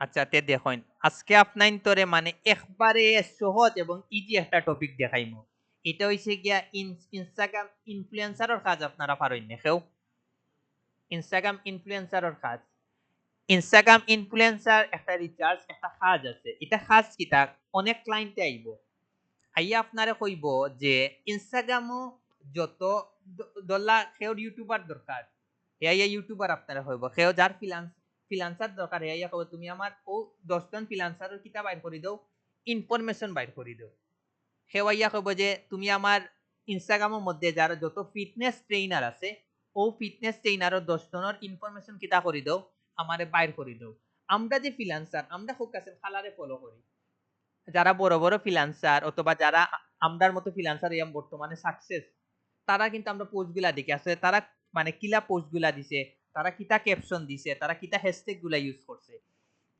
আচ্ছা তে দেখুন আজকে আপনার তোরে মানে একবারে সহজ এবং ইজি একটা টপিক দেখাইমু। এটা হইছে গিয়া ইনস্টাগ্রাম ইনফ্লুয়েন্সারের কাজ আপনারা পারেন না কেউ। ইনস্টাগ্রাম ইনফ্লুয়েন্সারের কাজ, ইনস্টাগ্রাম ইনফ্লুয়েন্সার একটা রিচার্জ একটা কাজ আছে। এটা কাজ কিটা, অনেক ক্লায়েন্টে আইব, আইয়া আপনারে কইব যে ইনস্টাগ্রামও যত দল্লা কেউ ইউটিউবার দরকার, এআইয়া ইউটিউবার আপনারা হইব, কেউ যার ফ্রিল্যান্সার দরকার এআইয়া কইব তুমি আমার ও 10 জন ফ্রিল্যান্সারের কিতা বাইর করে দাও, ইনফরমেশন বাইর করে দাও। কেউ আইয়া কইব যে তুমি আমার ইনস্টাগ্রামের মধ্যে যারা যত ফিটনেস ট্রেইনার আছে ও ফিটনেস ট্রেইনারের 10 জনের ইনফরমেশন কিতা করে দাও, আমারে বাইর করে দাও। আমরা যে ফ্রিল্যান্সার আমরা খুব কাছে খালারে ফলো করি, যারা বড় বড় ফ্রিল্যান্সার অথবা যারা আমরার মতো ফ্রিল্যান্সার এম বর্তমানে সাকসেস, তারা কিন্তু আমরা পোস্ট গুলা দেখি আছে, তারা মানে কিলা পোস্ট গুলা দিছে, তারা কিতা ক্যাপশন দিছে, তারা কিতা হ্যাশট্যাগ গুলা ইউজ করছে।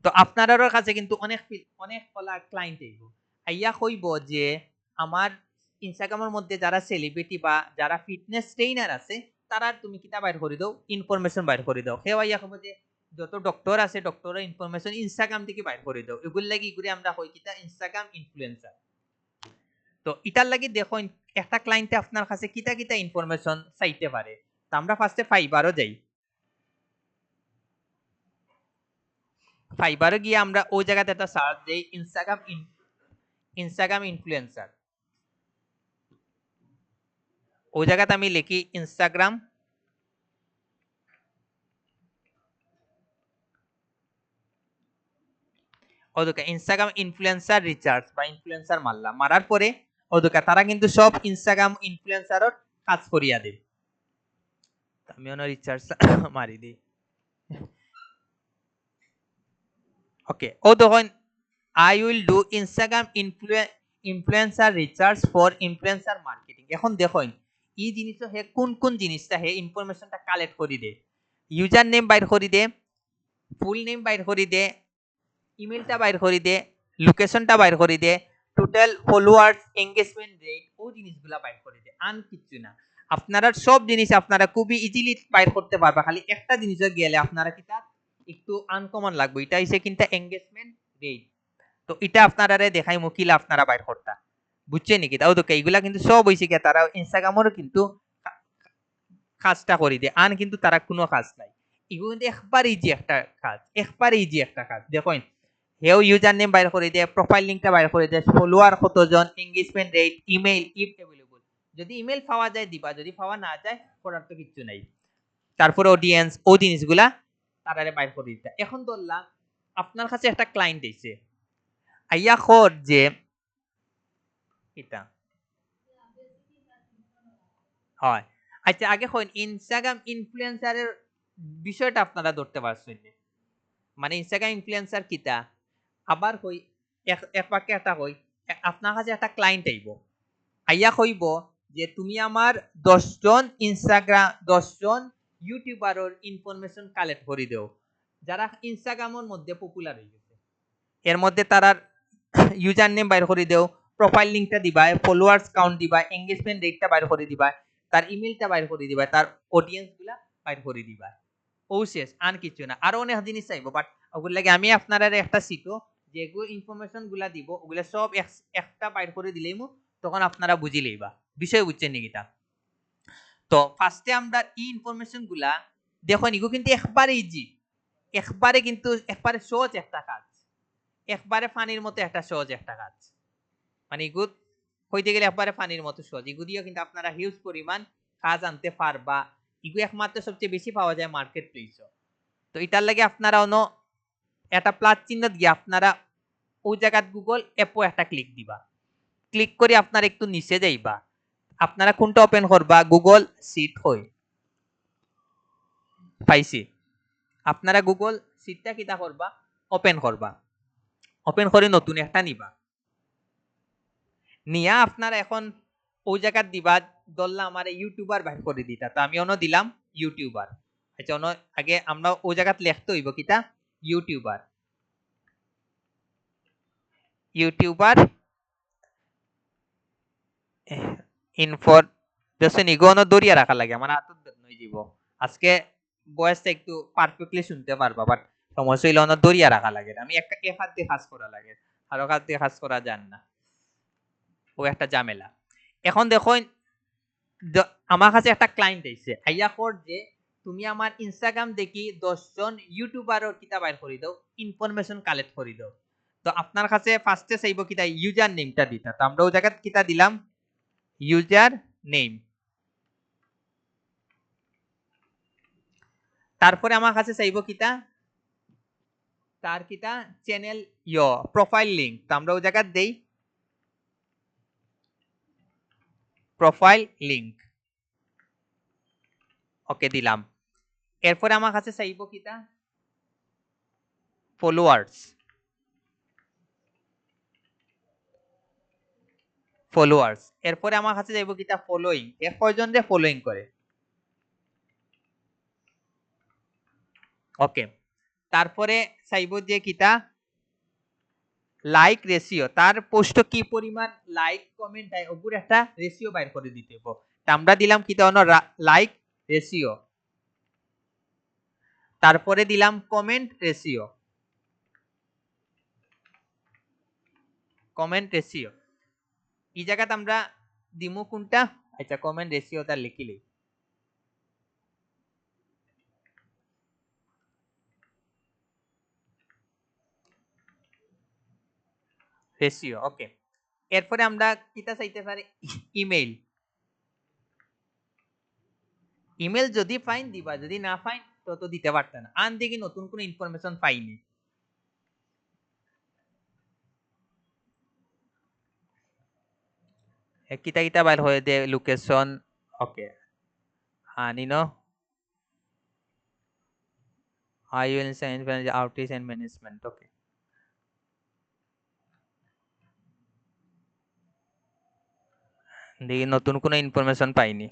তো আপনারাও কাছে কিন্তু অনেক অনেক কলা ক্লায়েন্ট আইব, আইয়া কইব যে আমার ইনস্টাগ্রামের মধ্যে যারা সেলিব্রিটি বা যারা ফিটনেস ট্রেইনার আছে তারা তুমি কিতা বাইর করে দাও, ইনফরমেশন বাইর করে দাও। কেউ আইয়া কইব যে যত ডক্টর আছে ডক্টরের ইনফরমেশন ইনস্টাগ্রাম থেকে বাইর করে দাও। এগুলো লাগি ঘুরে আমরা কই কিতা ইনস্টাগ্রাম ইনফ্লুয়েন্সার। তো এটার লাগি দেখো একটা ক্লায়েন্টে আপনার কাছে কিতা কিতা ইনফরমেশন চাইতে পারে। তো আমরা ফার্স্টে ফাইবারও যাই, ফাইবারে গিয়ে আমরা ওই জায়গাতে একটা সার্চ দেই ইনস্টাগ্রাম ইনফ্লুয়েন্সার। ওই জায়গাতে আমি লিখি ইনস্টাগ্রাম ওদুকা ইনস্টাগ্রাম ইনফ্লুয়েন্সার রিচার্জ বা ইনফ্লুয়েন্সার মারলাম, মারার পরে ওদুকা তারা কিন্তু সব ইনস্টাগ্রাম ইনফ্লুয়েন্সারর কাজ করিয়া দেব। আমি ওনার রিচার্জ মারি দিই। ওকে ও দেখুন I will do Instagram influencer recharge for influencer marketing. এখন দেখুন এই জিনিসটা হে কোন কোন জিনিসটা হে ইনফরমেশনটা কালেক্ট করি দে, ইউজার নেম বাইর করি দে, ফুল নেম বাইর করি দে, ইমেলটা বাইর করি দে, লোকেশনটা বাইর করি দে, টোটাল ফলোয়ার্স এঙ্গেজমেন্ট রেট ও জিনিসগুলা বাইর করে দে। আন কিছু না, আপনারা সব জিনিস আপনারা খুবই ইজিলি বাইর করতে পারবা। খালি একটা জিনিসে গেলে আপনারা কিটা একটু আনকমন লাগবে, এটা হইছে কিন্তু এঙ্গেজমেন্ট রেট। তো এটা আপনারা দেখাই মুকিল আপনারা বাইর করতা, বুঝছেন নাকি? তাও তো এইগুলা কিন্তু সব হইছে কি তারা ইনস্টাগ্রামেরও কিন্তু কাজটা করে দেয়, আন কিন্তু তারা কোনো কাজ নাই। এগুলো কিন্তু একবার ইজি একটা কাজ, একবার ইজি একটা কাজ। দেখুন হেও ইউজার নেম বাইর করে দেয়, প্রোফাইল লিঙ্কটা বাইর করে দেয়, ফলোয়ার কতজন, engagement rate, email if available, যদি ইমেল পাওয়া যায় দিবা, যদি পাওয়া না যায় করার তো কিছু নাই। তারপরে অডিয়েন্স ও জিনিসগুলা তারারে বাইর করে দিতে। এখন ধরলাম আপনার কাছে একটা ক্লায়েন্ট এসে আইয়া খোর যে এটা হয়। আচ্ছা আগে হইন ইনস্টাগ্রাম ইনফ্লুয়েন্সারের বিষয়টা আপনারা ধরতে পারছেন, মানে ইনস্টাগ্রাম ইনফ্লুয়েন্সার কিতা। আবার হই এক বাক্যে একটা হই, আপনার কাছে একটা ক্লায়েন্ট আইব, আইয়া কইব যে তুমি আমার 10 জন ইনস্টাগ্রাম 10 জন ইউটিউবারের ইনফরমেশন কালেক্ট করে দাও যারা ইনস্টাগ্রামের মধ্যে পপুলার হয়ে গেছে। এর মধ্যে তারার ইউজার নেম বাইর করে দেও, প্রোফাইল লিঙ্কটা দিবা, ফলোয়ার্স কাউন্ট দিবা, এঙ্গেজমেন্ট রেটটা বাইর করে দিবা, তার ইমেলটা বাইর করে দিবা, তার অডিয়েন্স গুলা বাইর করে দিবা। ও শেষ, আর কিছু না। আরো অনেক জিনিস চাইবো, বাট ওগুলো লাগে আমি আপনারা একটা শিখো যেগুলো ইনফরমেশন গুলা দিব ওগুলা সব একটা বাইর করে দিলেই তখন আপনারা বুঝি লইবা বিষয়, বুঝছেন নাকি? তা তো ফার্স্টে আমরা এই ইনফরমেশন গুলা দেখো নিগো কিন্তু একবারে ইজি, একবারে কিন্তু একবারে সহজ একটা কাজ, একবারে ফানির মতো একটা সহজ একটা কাজ। মানে এগুলো হইতে গেলে একবারে ফানির মতো সহজ, এগুলিও কিন্তু আপনারা হিউজ পরিমাণ কাজ আনতে পারবা। এগুলো একমাত্র সবচেয়ে বেশি পাওয়া যায় মার্কেট প্লেসে। তো এটার লাগে আপনারা অন্য একটা প্লাস চিহ্ন দিয়ে আপনারা ওই জায়গাত গুগল অ্যাপও একটা ক্লিক দিবা, ক্লিক করে আপনারা একটু নিচে যাইবা, আপনারা কোনটা ওপেন করবা, গুগল সিট হই পাইছি, আপনারা গুগল সিটটা কিটা করবা, ওপেন করবা, ওপেন করে নতুন একটা নিবা, নিয়া আপনারা এখন ওই জায়গাত দিবা ধরলা আমার ইউটিউবার বাইর করে দিতা, তো আমি অন্য দিলাম ইউটিউবার। আচ্ছা অন্য আগে আমরা ওই জায়গাত লিখতে হইব কিটা ইউটিউবার, ইউটিউবার ইনফর দেশে নিগোনো দরিয়া রাখা লাগে আমার হাত নই দিব। আজকে ভয়েসটা একটু পারফেক্টলি শুনতে পারবা, বাট সমস্যা হইলে অন্য দরিয়া রাখা লাগে, আমি এক হাত দিয়ে কাজ করা লাগে, আরো হাত দিয়ে কাজ করা যান না, ও একটা ঝামেলা। এখন দেখো আমার কাছে একটা ক্লায়েন্ট আইছে, আইয়া কর যে তুমি আমার ইনস্টাগ্রাম দেখি 10 জন ইউটিউবারের কিতা বাইর করে দাও, ইনফরমেশন কালেক্ট করে দাও। তো আপনার কাছে ফার্স্টে চাইবো কিতা ইউজার নেমটা দিতা, তো আমরা ওই জায়গা কিতা দিলাম ইউজার নেম। তারপরে আমার কাছে চাইবো কিতা তার কিতা চ্যানেল প্রোফাইল লিংক, তো আমরা ওই জায়গা দেই প্রোফাইল লিংক, ওকে দিলাম। এরপরে আমার কাছে চাইবো কিতা ফলোয়ার্স, ফলোয়ার্স। এরপরে আমার কাছে যাইব কিতা ফলোইং, এর কয়জন রে ফলোইং করে, ওকে। তারপরে চাইব যে কিতা লাইক রেশিও, তার পোস্ট কি পরিমাণ লাইক কমেন্ট আয় ওগুর একটা রেশিও বাইর করে দিতে হইব, তা আমরা দিলাম কিতা অন্য লাইক রেশিও, তারপরে দিলাম কমেন্ট রেশিও, কমেন্ট রেশিও। এই জায়গাতে আমরা দিমু কোনটা, আচ্ছা কমেন্ট রেশিওটা লিখিলি রেশিও, ওকে। এরপরে আমরা কিতা চাইতে পারি ইমেইল, ইমেল যদি ফাইন দিবা, যদি না ফাইন তো দিতে পারত না, আন দেখি নতুন কোনো ইনফরমেশন পাইনি। কিতা কিতা বাইর হয়ে দে লোকেশন, ওকে। আনি know I will send outreach and management, okay. দেখি নতুন কোনো ইনফরমেশন পাইনি।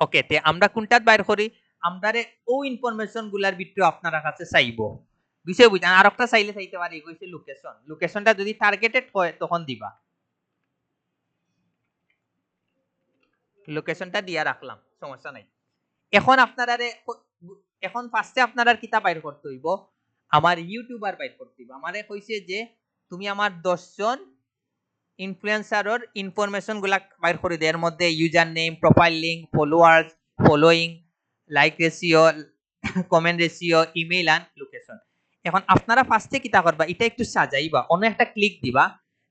ওকে, তে আমরা কোনটা বাইর করি, আমরারে ও ইনফরমেশন গুলার ভিতরে আপনারা কাছে চাইবো, বিষয় বুঝেন। আর একটা চাইলে চাইতে পারি কইছে লোকেশন, লোকেশনটা যদি টার্গেটেড হয় তখন দিবা, লোকেশনটা দিয়া রাখলাম, সমস্যা নাই। এখন আপনারা এখন ফার্স্টে আপনারা কিতা বাইর করতে হইব, আমার ইউটিউবার বাইর করতে হইব। আমারে কইছে যে তুমি আমার 10 জন ইনফ্লুয়েন্সারর ইনফরমেশন গুলা বাইর করে দে, এর মধ্যে user name, profile link, followers, following, like ratio, comment ratio, email and location. এখন আপনারা ফার্স্টে কিতা করবা, এটা একটু সাজাইবা, অন্য একটা ক্লিক দিবা,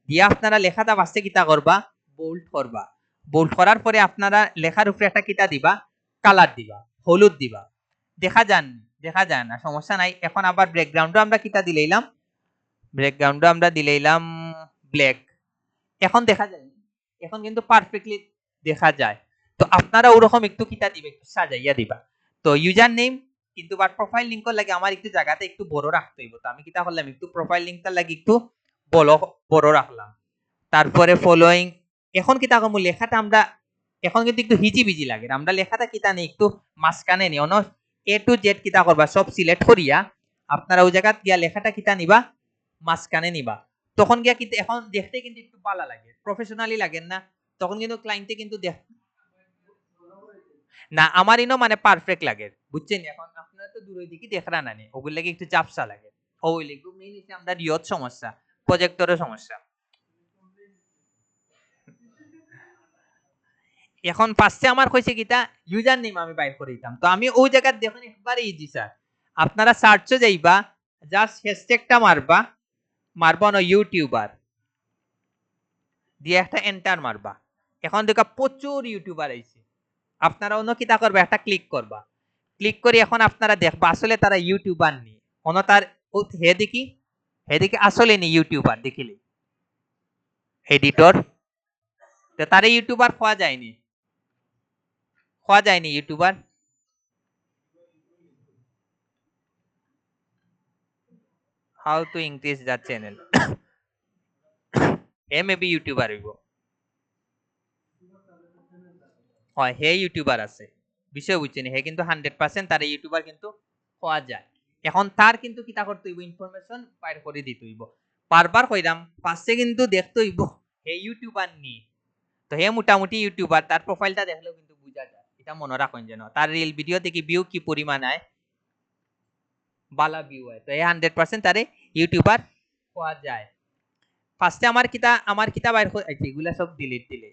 দিয়া আপনারা লেখাটা ফার্স্টে কিতা করবা বোল্ড করবা, বোল্ড করার পরে আপনারা লেখার উপরে একটা কিতা দিবা কালার দিবা, হলুদ দিবা, দেখা যান দেখা যায় না, সমস্যা নাই। এখন আবার ব্যাকগ্রাউন্ডও আমরা কিতা দিলাম, ব্যাকগ্রাউন্ডও আমরা দিলাম ব্ল্যাক, এখন দেখা যায়, এখন কিন্তু পারফেক্টলি দেখা যায়। তো আপনারা ওরকম একটু কিতা দিবে, একটু সাজাইয়া দিবা। তো ইউজার নেম কিন্তু বাট প্রোফাইল লিংকর লাগে আমার একটু জায়গাতে একটু বড় রাখতে হইব, তো আমি কিতা করলাম একটু প্রোফাইল লিংকটার লাগে একটু বড় রাখলাম। তারপরে ফলোইং, এখন কিতা করব লেখাটা আমরা এখন কিন্তু একটু হিজিবিজি লাগে, আমরা লেখাটা কিতা নেই একটু মাঝখানে নি, অন এ টু জেড কিতা করবা সব সিলেক্ট করিয়া আপনারা ওই জায়গা গিয়া লেখাটা কিতা নিবা মাঝখানে নিবা, তখন গিয়া কিন্তু এখন দেখতে কিন্তু একটু ভালো লাগে, প্রফেশনালি লাগেন না, তখন কিন্তু ক্লায়েন্টে কিন্তু দেখ না আমার ইনো মানে পারফেক্ট লাগে, বুঝছেন। এখন আপনারা তো দূরের দিকে দেখরা না নি, ওগুলো লাগে একটু চাপসা লাগে, ওই লিখবো মেইন হচ্ছে আমরা রিয়ত সমস্যা, প্রজেক্টরের সমস্যা। এখন ফার্স্টে আমার কইছে কিটা ইউজার নেম আমি বাইর করে দিতাম, তো আমি ওই জায়গা দেখুন একবারে ইজি স্যার, আপনারা সার্চে যাইবা, জাস্ট হ্যাশট্যাগটা মারবা, মারবা না ইউটিউবার দিয়ে একটা এন্টার মারবা, এখন দেখা প্রচুর ইউটিউবার আইছে, আপনারা অন্য কিতা করবা একটা ক্লিক করবা, ক্লিক করে এখন আপনারা দেখবা আসলে তারা ইউটিউবার নি, অন্য তার হে দেখি আসলে নি ইউটিউবার দেখিলে এডিটর, তো তারে ইউটিউবার খোয়া যায়নি youtuber, how to increase the channel, হে মেবি ইউটিউবার হইব, হয় হে ইউটিউবার আছে, বিষয় বুঝছেন, হে কিন্তু 100% তার ইউটিউবার কিন্তু হওয়া যায়। এখন তার কিন্তু কিতা করতে হইব ইনফরমেশন বাইর করে দিতে হইব, বারবার কইরাম ফার্স্টে কিন্তু দেখতে হইব হে ইউটিউবার নি, তো হে মোটামুটি ইউটিউবার, তার প্রোফাইলটা দেখলেও কিন্তু বুঝা যায়। এটা মনে রাখুন যেন তার রিল ভিডিও থেকে ভিউ কি পরিমাণ আয়, বালা ভিউ হয়, তো এই 100% তারে ইউটিউবার পাওয়া যায়। ফার্স্টে আমার কিতা বাইর করে এগুলা সব ডিলিট দিলে,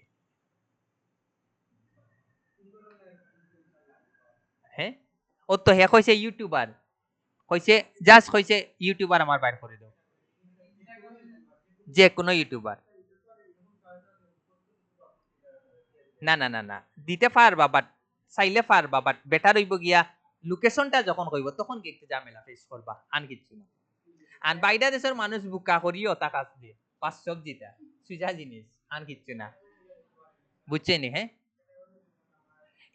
হ্যাঁ ও তো হে কইছে ইউটিউবার, কইছে জাস্ট কইছে ইউটিউবার আমার বাইর করে দাও, যে কোনো ইউটিউবার। না না না না দিতে পারবা, বাট চাইলে পারবা, বাট বেটার হইব গিয়া লোকেশনটা যখন কইব তখন কি একটু ঝামেলা ফেস করবা, আন কিছু না। আর বাইরে দেশের মানুষ বুকা করিও টাকা দিয়ে 500 জিতা সুজা জিনিস, আন কিছু না, বুঝছেনি? হ্যাঁ,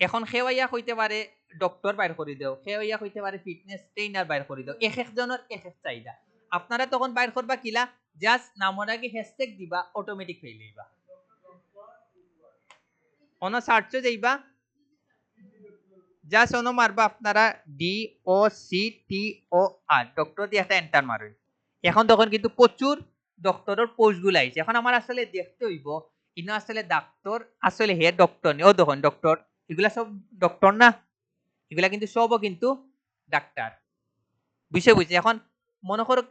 এখন সেওয়াইয়া কইতে পারে ডক্টর বাইর করে দাও, সেওয়াইয়া কইতে পারে ফিটনেস ট্রেনার বাইর করে দাও, এক একজনের এক এক চাহিদা। আপনারা তখন বাইর করবা কিলা, জাস্ট নামর আগে হ্যাশট্যাগ দিবা, অটোমেটিক হয়ে লইবা। অন সার্চে যাইবা, জাস্ট অন মারবা আপনারা DOCTOR ডক্টর দিয়ে একটা এন্টার মারুন। এখন তখন কিন্তু প্রচুর ডক্টরের পোস্ট গুলো আইছে। এখন আমার আসলে দেখতে হইব ইনো আসলে ডাক্তার আসলে হে ডক্টর নি, ও দেখুন ডক্টর, এগুলা সব ডক্টর না, এগুলা কিন্তু সবও কিন্তু ডাক্তার, বিষয় বুঝছি। এখন মনে করো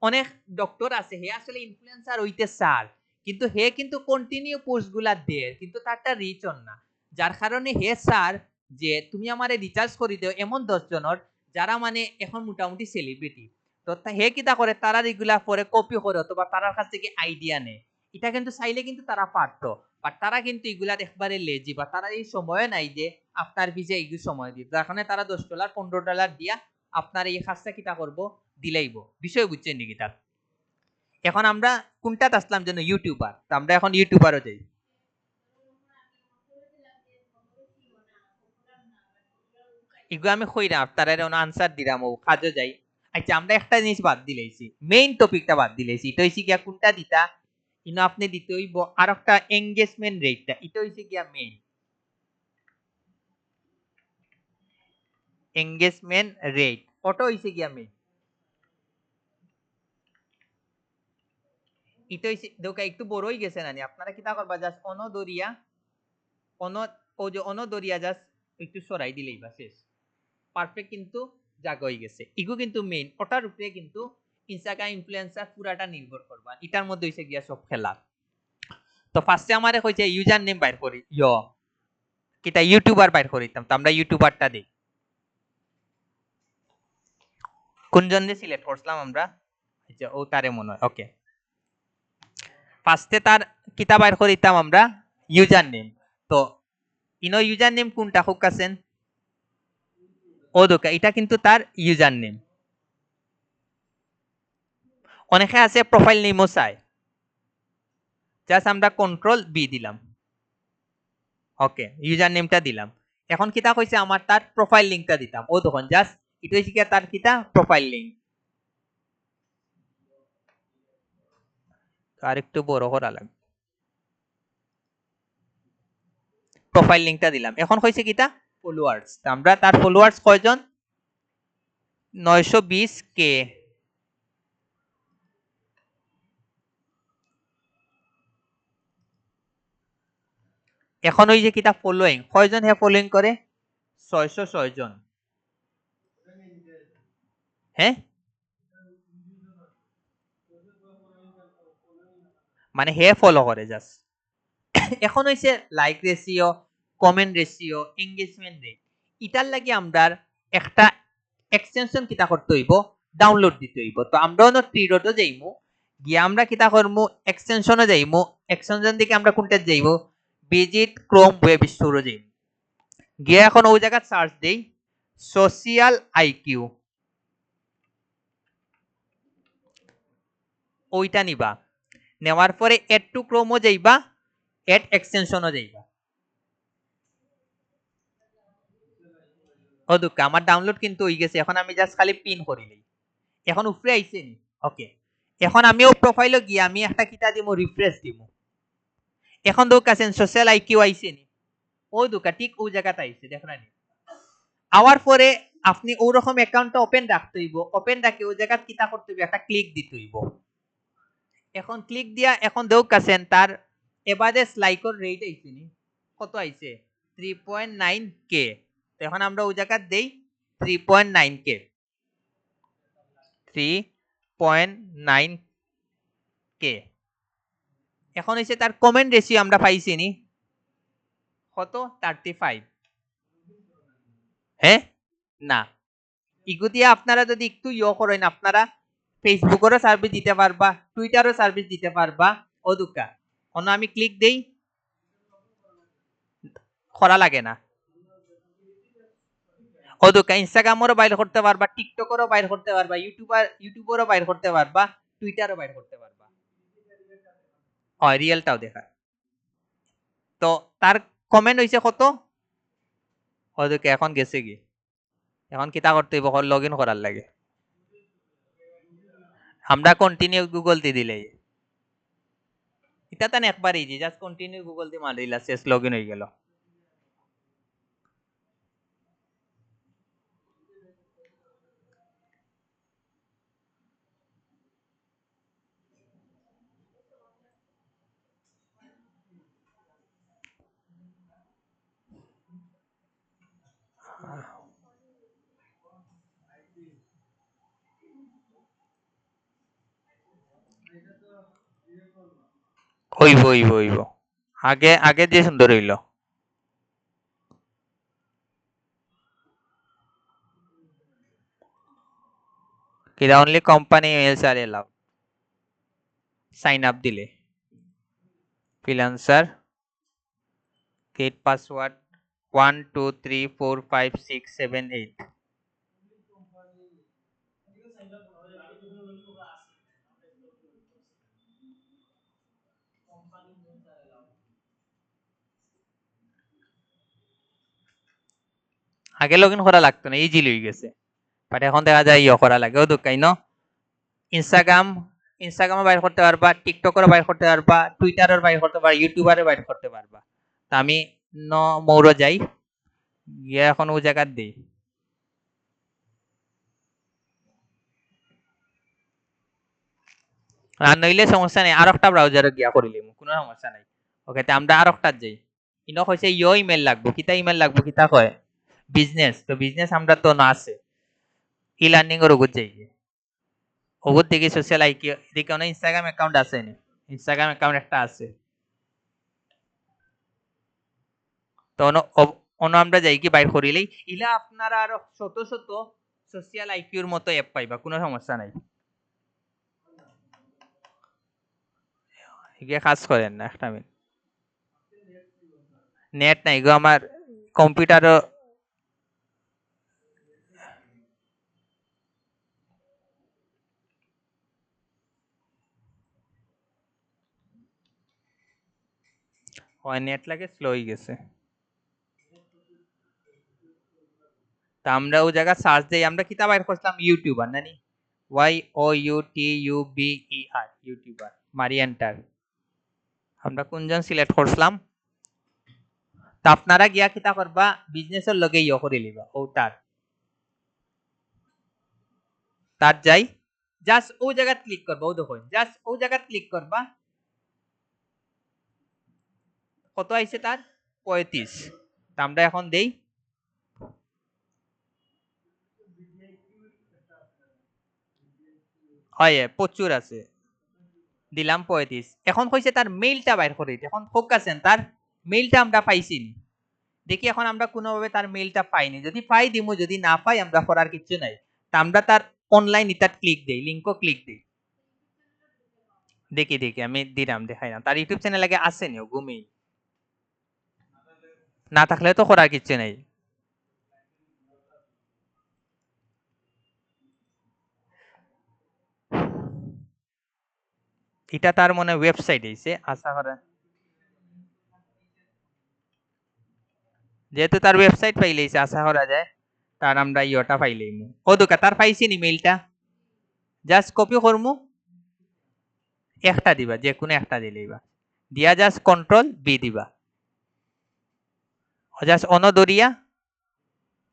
অনেক ডক্টর আছে হে আসলে ইনফ্লুয়েন্সার হইতে চার, কিন্তু হে কিন্তু কন্টিনিউ পোস্ট গুলা দেয়, কিন্তু তারটা রিচ অন না, যার কারণে হে স্যার যে তুমি আমারে রিচার্জ করে দেও এমন 10 জনের যারা মানে এখন মোটামুটি সেলিব্রিটি, তো হে কিতা করে তারা এগুলা পরে কপি করে অথবা তারার কাছ থেকে আইডিয়া নেয়। এটা কিন্তু চাইলে কিন্তু তারা পারতো, বাট তারা কিন্তু এগুলার একবারে লেজি, বা তারা এই সময় নাই যে আপনার ভিজে এইগুলো সময় দিতে, যার কারণে তারা $10 $15 দিয়া আপনার এই কাজটা কিতা করব দিলাইব, বিষয় বুঝছেন নাকি তার? এখন আমরা কোনটাতে আসলাম যেন ইউটিউবার, তো আমরা এখন ইউটিউবারও যাই। এগুলো আমি কইরা আপনারা আনসার দিলাম ও কাজে যাই। আচ্ছা আমরা একটা জিনিস বাদ দিলেছি, মেইন টপিকটা বাদ দিলেছি, এটা হইছে গিয়া কোনটা দিতা ইনো আপনি দিতে হইব আর একটা এঙ্গেজমেন্ট রেটটা, এটা হইছে গিয়া মেইন এঙ্গেজমেন্ট রেট, ওটা হইছে গিয়া মেইন। এটা হইছে দোকা একটু বড় হই গেছে নানি, আপনারা কিতা করবা জাস্ট অনদরিয়া অন ও যে অনদরিয়া জাস্ট একটু সরাই দিলেই বা শেষ, পারফেক্ট কিন্তু জায়গা হয়ে গেছে। ইগো কিন্তু মেইন, ওটার উপরে কিন্তু ইনস্টাগ্রাম ইনফ্লুয়েন্সার পুরাটা নির্ভর করবা, এটার মধ্যে হইছে গিয়া সব খেলা। তো ফার্স্টে আমারে কইছে ইউজার নেম বাইর করি, কিটা ইউটিউবার বাইর করিতাম, তো আমরা ইউটিউবারটা দেই। কোন জনে সিলেক্ট করছিলাম আমরা, আচ্ছা ও তারে মনে হয়, ওকে। ফার্স্টে তার কিতা বাইর করিতাম আমরা ইউজার নেম, তো ইনো ইউজার নেম কোনটা খুব কাছেন, ও দোকা এটা কিন্তু তার ইউজার নেম। অনেকে আছে প্রোফাইল নেমও চাই, জাস্ট আমরা কন্ট্রোল বি দিলাম, ওকে ইউজার নেমটা দিলাম। এখন কিতা কইছে আমার তার প্রোফাইল লিংকটা দিতাম, ও তখন জাস্ট এটা হইছে কি তার কিতা প্রোফাইল লিংক, আর একটু বড় করা লাগবে, প্রোফাইল লিংকটা দিলাম। এখন কইছে কিতা ফলোয়ার্স, আমরা তার ফলোয়ার্স কয়জন 920K। এখন ওই যে কিতা ফলোইং কয়জন হে ফলোইং করে 606 জন, হ্যাঁ মানে হে ফলো করে জাস্ট। এখন হইছে like ratio, comment ratio, engagement rate, ইটার লাগি আমরা একটা এক্সটেনশন কিতা করতে হইব, ডাউনলোড দিতে হইব। তো আমরা অন্য ট্রিডো যাইমু, গিয়ে আমরা কিতা করমু এক্সটেনশনে যাইমু, এক্সটেনশন দিকে আমরা কোনটা যাইব ভিজিট ক্রোম ওয়েব স্টোরে যাইমু, গিয়ে এখন ওই জায়গা সার্চ দেই সোশিয়াল আইকিউ, ওইটা নিবা, নেওয়ার পরে এড টু ক্রোমও যাইবা, এড এক্সটেনশনও যাইবা। ও দুঃখ আমার ডাউনলোড কিন্তু হয়ে গেছে, এখন আমি জাস্ট খালি পিন করিলেই এখন উপরে আইছে নি, ওকে। এখন আমিও প্রোফাইলে গিয়ে আমি একটা কিতা দিমু রিফ্রেশ দিমু, এখন দুঃখ আছেন সোশ্যাল আইকিউ আইছে নি, ও দুঃখ ঠিক ওই জায়গাটা আইছে দেখো না নি। আওয়ার পরে আপনি ওরকম অ্যাকাউন্টটা ওপেন রাখতে হইব, ওপেন রাখে ওই জায়গা কিতা করতে হইব একটা ক্লিক দিতে হইব। এখন ক্লিক দিয়া এখন দেউক আছেন তার এবারে লাইকর রেট আইছে নি কত আইছে 3.9k এখন আমরা ওই জায়গা দেই 3.9k 3.9k এখন হইছে তার কমেন্ট রেশিও আমরা পাইছি নি কত 35 হ্যাঁ না ইগো দিয়ে আপনারা যদি একটু করেন আপনারা ফেসবুকেরও সার্ভিস দিতে পারবা টুইটারও সার্ভিস দিতে পারবা অদুকা অন্য আমি ক্লিক দেই করা লাগে না অদুকা ইনস্টাগ্রামেরও বাইর করতে পারবা টিকটকেরও বাইর করতে পারবা ইউটিউবেরও বাইর করতে পারবা টুইটারও বাইর করতে পারবা রিয়েলটাও দেখা তো তার কমেন্ট হইছে কত ওদেরকে এখন গেছে কি এখন কিতা করতে হইব লগ ইন করার লাগে আমরা কন্টিনিউ গুগল দিয়ে দিলে এটা তান একবার ইজি জাস্ট কন্টিনিউ গুগল দিয়ে মারিলা শেষ লগ ইন হয়ে গেল হইব আগে আগে যে সুন্দর হইল কিরা অনলি কোম্পানি মেলস আর এলাও সাইন আপ দিলে ফ্রিল্যান্সার গেট পাসওয়ার্ড 1 2 3 4 5 6 7 8 আগে লগ ইন করা লাগতো না ইজি লই গেছে বাট এখন দেখা যায় করা লাগে ও দোকাই ন ইনস্টাগ্রামও বাইর করতে পারবা টিকটকেরও বাইর করতে পারবা টুইটারের বাইর করতে পারবা ইউটিউবারের বাইর করতে পারবা তা আমি মৌর যাই গিয়ে এখন ও জায়গা দিই আর নইলে সমস্যা নেই আর একটা ব্রাউজারে গিয়া করিলে কোনো সমস্যা নাই ওকে তে আমরা আর একটা যাই ইনো কইছে ইমেল লাগবো কিতা ইমেল লাগবো কিতা কয় বিজনেস তো বিজনেস আমরা তো না আছে ই লার্নিং এর ওগুত যাই ওগুত থেকে সোশ্যাল আইকি দেখে অনেক ইনস্টাগ্রাম অ্যাকাউন্ট আছে নি ইনস্টাগ্রাম অ্যাকাউন্ট একটা আছে তো অন্য আমরা যাই কি বাইর করিলেই ইলা আপনারা আরো শত শত সোশ্যাল আইকিউর মতো অ্যাপ পাইবা কোনো সমস্যা নাই এগিয়ে কাজ করেন না একটা মিনিট নেট নাই গো আমার কম্পিউটারও হয় নেট লাগে স্লো হয়ে গেছে তা আমরা ওই জায়গা সার্চ দেই আমরা কিতা বাইর করলাম ইউটিউবার নানি YOUTUBER ইউটিউবার মারি এন্টার আমরা কোনজন সিলেক্ট করলাম তা আপনারা গিয়া কিতা করবা বিজনেসের লগে করে লিবা ও তার যাই জাস্ট ও জায়গা ক্লিক করবা ও দেখো জাস্ট ও জায়গা ক্লিক করবা কত আইছে তার 35 তা আমরা এখন দেই হয় প্রচুর আছে দিলাম 35 এখন কইছে তার মেইলটা বাইর করে দিতে এখন ফোকাসেন তার মেইলটা আমরা পাইছি নি দেখি এখন আমরা কোনোভাবে তার মেইলটা পাইনি যদি পাই দিমু যদি না পাই আমরা করার কিছু নাই তা আমরা তার অনলাইন ইতাত ক্লিক দেই লিংকও ক্লিক দেই দেখি দেখি আমি দিলাম দেখাই না তার ইউটিউব চ্যানেল আগে আসেনি ও ঘুমি না থাকলে তো করার কিছু নাই এটা তার মনে ওয়েবসাইট হইছে আশা করা যেহেতু তার ওয়েবসাইট পাইলেইছে আশা করা যায় তার আমরা ইয়োটা পাইলেইমু ও দোকা তার পাইছি নি মেইলটা জাস্ট কপি করমু একটা দিবা যে কোনো একটা দিলেইবা দিয়া জাস্ট কন্ট্রোল বি দিবা জাস্ট অনদরিয়া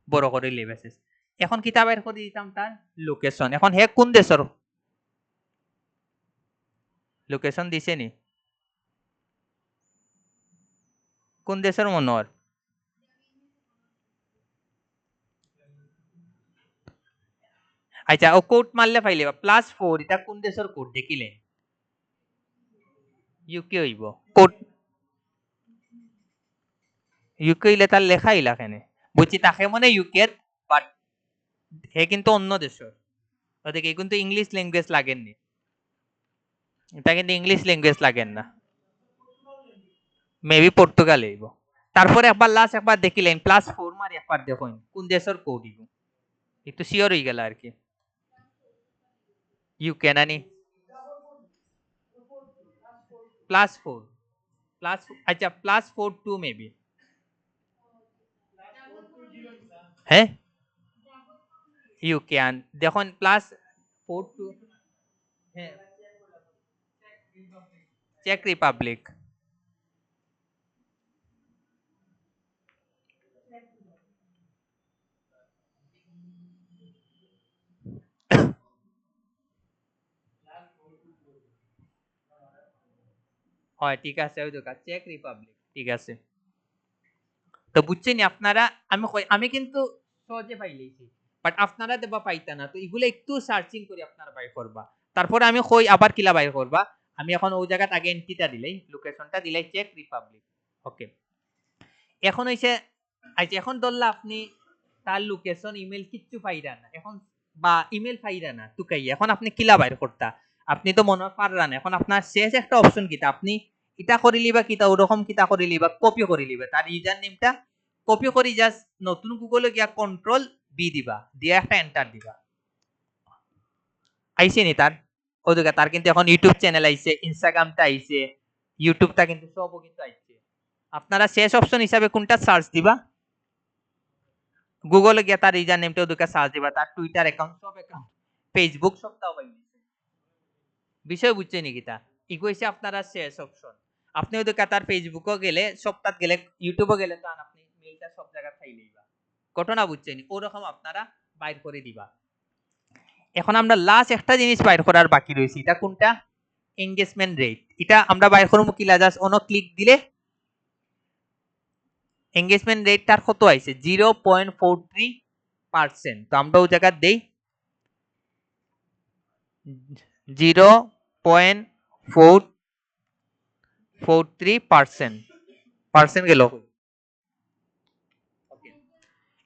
বড় করে লিবা শেষ এখন কিতা বাইর করে দিতাম তার লোকেশন এখন হে কোন দেশর লোকেশন দিছে নি কোন দেশের মনোর? আচ্ছা ও কোড মারলে পাইলে +4 এটা কোন দেশের কোড দেখিলে? ইউকে হইব কোড। ইউকে হইলে তার লেখা ইলা কেনে বুঝছি তাকে মনে ইউকের, বাট হে কিন্তু অন্য দেশের। ওদিকে কিন্তু ইংলিশ ল্যাঙ্গুয়েজ লাগেননি, এটা কিন্তু ইংলিশ ল্যাঙ্গুয়েজ লাগেন না, মেবি পর্তুগাল হইব। তারপরে একবার লাস্ট একবার দেখিলেন +4 মারি একবার দেখুন কোন দেশের কোড হইব, একটু শিওর হয়ে গেল আর কি। ইউকে নানি +4 প্লাস, আচ্ছা +42 মেবি। হ্যাঁ ইউকে আন দেখুন +42, হ্যাঁ চেক রিপাবলিক। হয় ঠিক আছে, ওই দোকান চেক রিপাবলিক, ঠিক আছে। তো বুঝছেন আপনারা, আমি কিন্তু সহজে পাইলেছি, বাট আপনারা দেবা পাইতা না, তো এগুলো একটু সার্চিং করে আপনারা বাইর করবা। তারপরে আমি কই আবার কিলা বাইর করবা, আমি এখন ওই জায়গাত আগে এন্ট্রিটা দিলাই, লোকেশনটা দিলাই চেক রিপাবলিক। ওকে, এখন হইছে আচ্ছা এখন ধরলা আপনি তার লোকেশন ইমেল কিচ্ছু পাইরা না এখন, বা ইমেল পাইরা না তুকাই, এখন আপনি কিলা বাইর করতা? আপনি তো মনে পারলেন, এখন আপনার শেষ একটা অপশন কিতা, আপনি ইটা করে লিবা কিতা ওরকম কিতা করে লিবা, কপি করে লিবা তার ইউজার নেমটা, কপি করে জাস্ট নতুন গুগলে গিয়া কন্ট্রোল বি দিবা, দিয়ে একটা এন্টার দিবা। আইছে নি তার? ওদিকে তার কিন্তু এখন ইউটিউব চ্যানেল আইছে, ইনস্টাগ্রামটা আইছে, ইউটিউবটা কিন্তু সবও কিন্তু আইছে। আপনারা শেষ অপশন হিসাবে কোনটা সার্চ দিবা? গুগলে গিয়ে তার ইউজার নেমটা ওদিকে সার্চ দিবা, তার টুইটার অ্যাকাউন্ট সব অ্যাকাউন্ট, ফেসবুক সবটাও পাইবে। বিষয় বুঝছে নি কিতা? ইগো হইছে আপনারা শেষ অপশন। আপনি ওদিকে তার ফেসবুকও গেলে, সবটাত গেলে, ইউটিউবও গেলে, তো আপনি মেইলটা সব জায়গা পাইলেইবা। ঘটনা বুঝছেন? ওরকম আপনারা বাইর করে দিবা। এখন আমরা লাস্ট একটা জিনিস বাইর করার বাকি রয়েছে, এটা কোনটা? Engagement rate. এটা আমরা বাইর করবো কিলা, জাস্ট অন ক্লিক দিলে এঙ্গেজমেন্ট রেটটার কত আইছে 0.43%। তো আমরা ওই জায়গা দেই 0.43%, পার্সেন্ট গেল।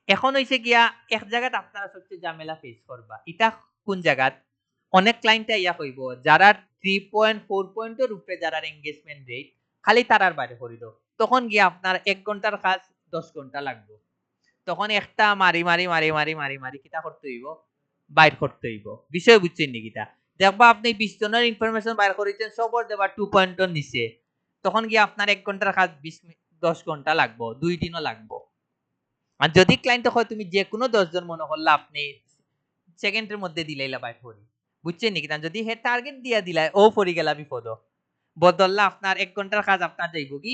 এখন হইছে গিয়া এক জায়গাত আপনারা সবচেয়ে ঝামেলা ফেস করবা, এটা কোন জায়গাত? অনেক ক্লায়েন্টে ইয়া কইব যারা 3.4 পয়েন্টের উপরে যারা এঙ্গেজমেন্ট রেট খালি তারার বাইরে করিল, তখন গিয়া আপনার 1 ঘন্টার কাজ 10 ঘন্টা লাগবে। তখন একটা মারি মারি মারি মারি মারি মারি কিতা করতে হইব, বাইর করতে হইব। বিষয় বুঝছেন নি কিতা? দেখবা আপনি 20 জনের ইনফরমেশন বাইর করেছেন, সবর দেবা 2 পয়েন্টের নিচে, তখন গিয়ে আপনার 1 ঘন্টার কাজ 10 ঘন্টা লাগবো, 2 দিনও লাগবো। আর যদি ক্লায়েন্ট হয় তুমি যে কোনো 10 জন মনে করলে আপনি সেকেন্ডের মধ্যে দিলাইলা বাইর করি, বুঝছেন নি কিতা? যদি হে টার্গেট দিয়া দিলাই ও পড়ি গেলা বিপদ, বদললা আপনার 1 ঘন্টার কাজ আপনার যাইব কি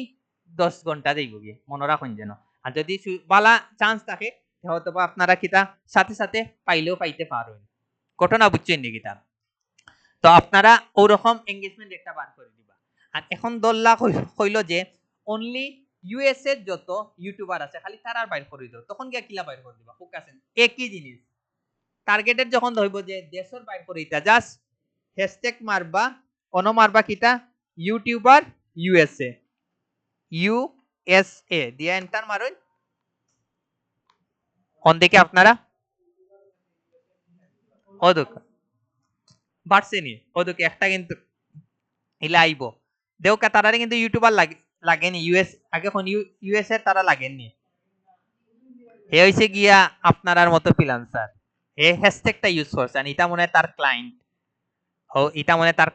10 ঘন্টা যাইব কি, মনে রাখুন যেন। আর যদি বালা চান্স থাকে হয়তো বা আপনারা কিতা সাথে সাথে পাইলেও পাইতে পারেন। ঘটনা বুঝছেন নি কিতা? তো আপনারা ওরকম এঙ্গেজমেন্ট একটা বার করে দিবা। আর এখন দল্লা কইল যে অনলি ইউএস এর যত ইউটিউবার আছে খালি তারার বাইর করে দিও, তখন গিয়া কিলা বাইর করে দিবা ফোকাসেন একই জিনিস। টার্গেটের যখন ধরব যে দেশের বাইর করে দিতা, জাস্ট হ্যাশট্যাগ মারবা, মারবা কিতা ইউটিউবার ইউএসএ, ইউএসএ দিয়া এন্টার মারুন। অন দেখে আপনারা ওদক বাড়ছেনি, ওদক একটা কিন্তু ইলা আইব দেউকা, তারারে কিন্তু ইউটিউবার লাগেনি, ইউএস আগে কোন ইউএস এর তারা লাগেননি। হে হইছে গিয়া আপনার মতো ফ্রিল্যান্সার, হে হ্যাশট্যাগটা ইউজ করছে, আর এটা মনে হয় তার ক্লায়েন্ট, ও এটা মনে তার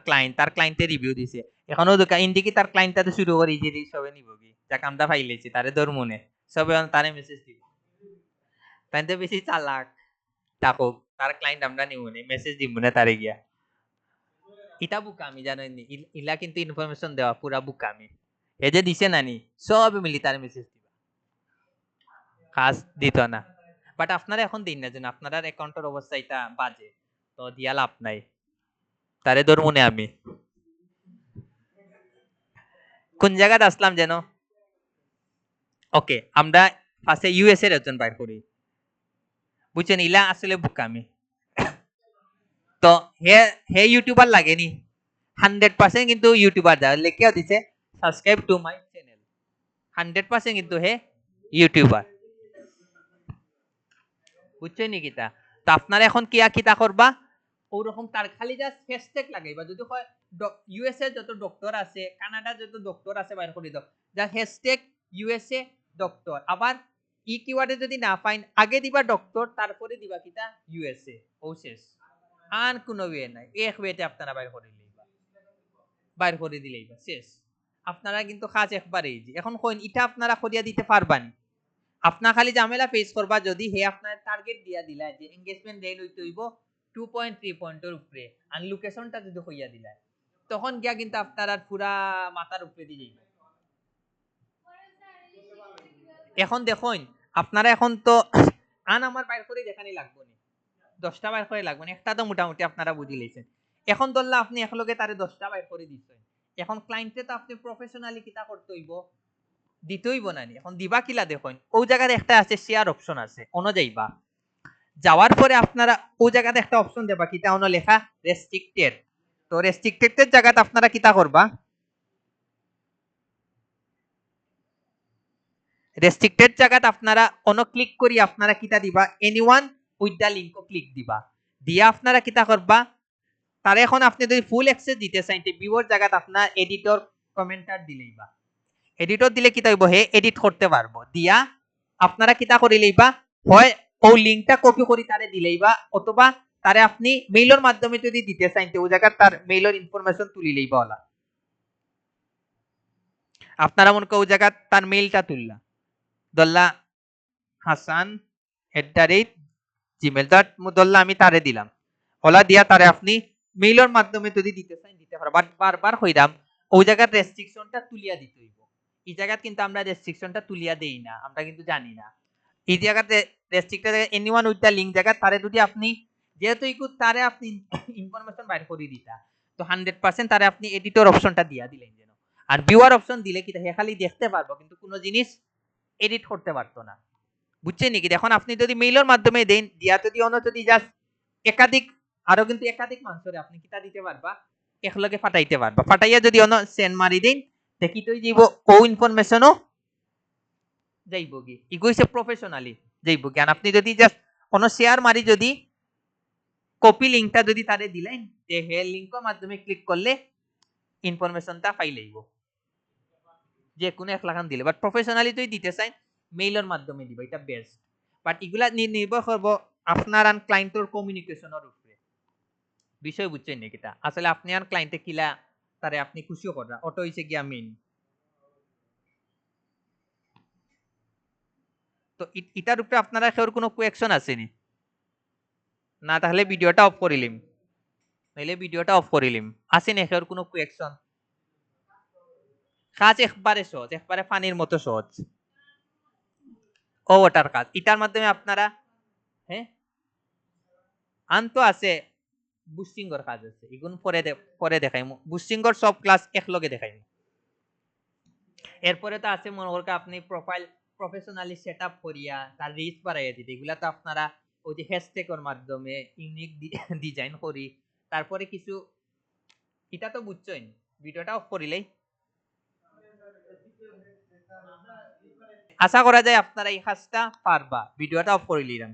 ক্লায়েন্টের রিভিউ দিছে। এখনো দোকান ইন্ডিকি তার ক্লায়েন্টটা শুরু করি যে সবে নিব কি যা কামটা ফাইলেছি তারে দর মনে সবে তারে মেসেজ দিব, তাই তো বেশি চালাক থাকুক, তার ক্লায়েন্ট আমরা নিব নি, মেসেজ দিব না তারে গিয়া। এটা বুকামি জানেন নি, ইলা কিন্তু ইনফরমেশন দেওয়া পুরা বুকামি। এ যে দিছে নানি সব মিলি তার মেসেজ দিবা, কাজ দিত না। বাট আপনারা এখন দিন না যেন আপনার অ্যাকাউন্টের অবস্থা এটা বাজে, তো দিয়া লাভ নাই, তারে দর মনে আমি কোন জায়গায় আসলাম যেন, ওকে, আমরা ফার্স্টে ইউএস এর একজন বাইর করি, বুঝছেন? ইলা আসলে বুকামি। তো হে হে ইউটিউবার লাগেনি, 100% কিন্তু ইউটিউবার যা লেখিয়া দিছে সাবস্ক্রাইব টু মাই চ্যানেল, 100% কিন্তু হে ইউটিউবার, বুঝছেন নি কিতা? তো আপনারা এখন কিয়া কিতা করবা, ওরকম তার খালি জাস্ট হ্যাশট্যাগ লাগাইবা। যদি হয় ইউএসএ যত ডক্টর আছে, কানাডা যত ডক্টর আছে বাইর করে দাও, জাস্ট হ্যাশট্যাগ ইউএসএ ডক্টর। আবার ই কিওয়ার্ডে যদি না পাইন, আগে দিবা ডক্টর, তারপরে দিবা কিতা ইউএসএ, ও শেষ। আর কোনো ওয়ে নাই, এক ওয়েতে আপনারা বাইর করে লইবা, বাইর করে দিলেই বা শেষ। আপনারা কিন্তু কাজ একবারে ইজি। এখন কইন এটা আপনারা করিয়া দিতে পারবানি, আপনা খালি ঝামেলা ফেস করবা যদি হে আপনার টার্গেট দিয়া দিলা যে এনগেজমেন্ট রেট হইতে হইব 2.3 পয়েন্টের উপরে, আর লোকেশনটা যদি হইয়া দিলা, তখন গিয়া কিন্তু আপনার আর পুরা মাথার উপরে দিয়ে যাইবে। এখন দেখুন, আপনারা এখন তো আন আমার বাইর করে দেখানি লাগবে না, 10টা বাইর করে লাগবে না, একটা তো মোটামুটি আপনারা বুঝি লইছেন। এখন ধরলা আপনি একলগে তারে 10টা বাইর করে দিচ্ছেন, এখন ক্লায়েন্টে তো আপনি প্রফেশনালি কিতা করতে হইব, দিতেই বনানি। এখন দিবা কিলা দেখুন, ও জায়গায় একটা আছে শেয়ার অপশন আছে, অন যাইবা, যাওয়ার পরে আপনারা ও জায়গাতে একটা অপশন দেবা কিতা অন লেখা রেস্ট্রিক্টেড। তো রেস্ট্রিক্টেড এর জায়গাতে আপনারা কিতা করবা, রেস্ট্রিক্টেড জায়গাতে আপনারা অন ক্লিক করি আপনারা কিতা দিবা, anyone with the link click দিবা, দিয়া আপনারা কিতা করবা, তার এখন আপনি যদি ফুল অ্যাক্সেস দিতে চান তে ভিউর জায়গাতে আপনার এডিটর কমেন্টার দিলেইবা, এডিটর দিলে কিতা হইব, হে এডিট করতে পারবো, দিয়া আপনারা কিতা করি লইবা, হয় ও লিংকটা কপি করি তারে দিলেইবা, অথবা তারে আপনি মেইলের মাধ্যমে যদি দিতে চান তে ও জায়গা তার মেইলের ইনফরমেশন তুলি লইবা ওলা, আপনারা মনে কো ও জায়গা তার মেইলটা তুললা, দল্লা hasan@gmail. দল্লা আমি তারে দিলাম, ওলা দিয়া তারে আপনি মেইলের মাধ্যমে যদি দিতে চান দিতে পারো, বাট বারবার কইরাম ও জায়গার রেস্ট্রিকশনটা তুলিয়া দিতে হইব। এই জায়গা কিন্তু আমরা রেস্ট্রিকশনটা তুলিয়া দেই না, আমরা কিন্তু জানি না এই জায়গাতে restricted anyone with the link জায়গা তারে যদি আপনি, যেহেতু ইকু তারে আপনি ইনফরমেশন বাইর করে দিতা, তো 100% তারে আপনি এডিটর অপশনটা দিয়া দিলেন যেন, আর ভিউয়ার অপশন দিলে কি হে খালি দেখতে পারবো কিন্তু কোনো জিনিস এডিট করতে পারতো না, বুঝছেন নাকি? এখন আপনি যদি মেইলের মাধ্যমে দেন, দিয়া যদি অন্য যদি জাস্ট একাধিক, আরো কিন্তু একাধিক মানুষরে আপনি কিতা দিতে পারবা, একলগে ফাটাইতে পারবা, ফাটাইয়া যদি অন্য সেন্ড মারি দেন, দেখি তো যাইব ও ইনফরমেশনও যাইব কি, ইগো হইছে প্রফেশনালি যাইব কি। আর আপনি যদি জাস্ট কোনো শেয়ার মারি যদি কপি লিংকটা যদি তারে দিলেন, যে হে লিংকের মাধ্যমে ক্লিক করলে ইনফরমেশনটা পাই লইব, যে কোনো এক লাখান দিলে। বাট প্রফেশনালি যদি দিতে চাই মেইলের মাধ্যমে দিব, এটা বেস্ট। বাট এগুলা নির্ভর করব আপনার আর ক্লায়েন্টের কমিউনিকেশনের উপরে, বিষয় বুঝছেন নাকি? এটা আসলে আপনি আর ক্লায়েন্টে কিলা তারে আপনি খুশিও করা, অটো হইছে গিয়া মেইন। তো এটার উপরে আপনারা কেউ কোনো কোয়েকশন আসেনি না, তাহলে ভিডিওটা অফ করিলিম, নাইলে ভিডিওটা অফ করিলিম, আসেনি কেউ কোনো কোয়েকশন? কাজ একবারে সহজ, একবারে পানির মতো সহজ, ও ওটার কাজ। এটার মাধ্যমে আপনারা, হ্যাঁ আনতো আছে বুস্টিংর কাজ আছে, এগুন পরে দেখাইমু, বুস্টিংর সব ক্লাস একলগে দেখাইমু। এরপরে তো আছে মনে করকে আপনি প্রোফাইল প্রফেশনালি সেটআপ করিয়া তার রিচ বাড়াইয়া দিতে, এগুলা তো আপনারা ওই যে হ্যাশট্যাগের মাধ্যমে ইউনিক ডিজাইন করি, তারপরে কিছু, এটা তো বুঝছেন। ভিডিওটা অফ করিলেই আশা করা যায় আপনারা এই কাজটা পারবা, ভিডিওটা অফ করিলিলাম।